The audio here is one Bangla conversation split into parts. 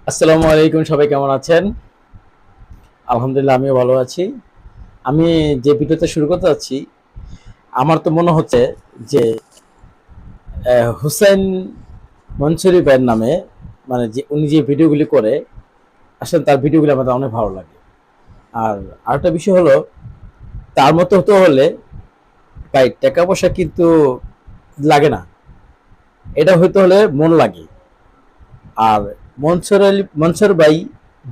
আসসালামু আলাইকুম, সবাই কেমন আছেন? আলহামদুলিল্লাহ, আমিও ভালো আছি। আমি যে ভিডিওতে শুরু করতে যাচ্ছি, আমার তো মনে হচ্ছে যে হুসাইন মনসুরি ভাইয়ের নামে, মানে যে উনি যে ভিডিওগুলি করে, আসলে তার ভিডিওগুলি আমাদের অনেক ভালো লাগে। আর আরেকটা বিষয় হলো, তার মতো হতে হলে ভাই টাকা পয়সা কিন্তু লাগে না, এটা হইতে হলে মন লাগে। আর মনসুর ভাই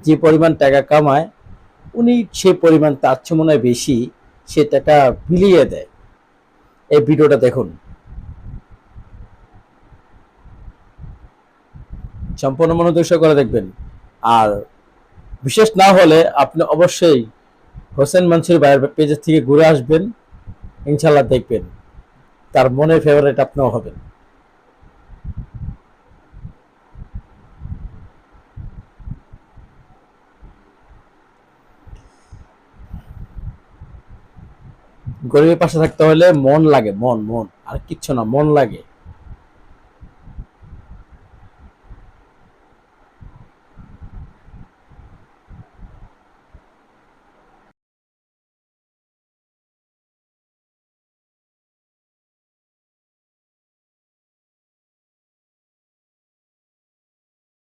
যে পরিমাণ টাকা কামায়, উনি সে পরিমাণ তার চেয়ে মনে হয় বেশি সে টাকা বিলিয়ে দেয়। এই ভিডিওটা দেখুন, সম্পূর্ণ মনোযোগ করে দেখবেন। আর বিশেষ না হলে আপনি অবশ্যই হোসেন মনসুর ভাইয়ের পেজের থেকে ঘুরে আসবেন, ইনশাল্লাহ দেখবেন তার মনের ফেভারিট আপনিও হবেন। গরিবের পাশে থাকতে হলে মন লাগে, মন মন আর কিচ্ছু না, মন লাগে।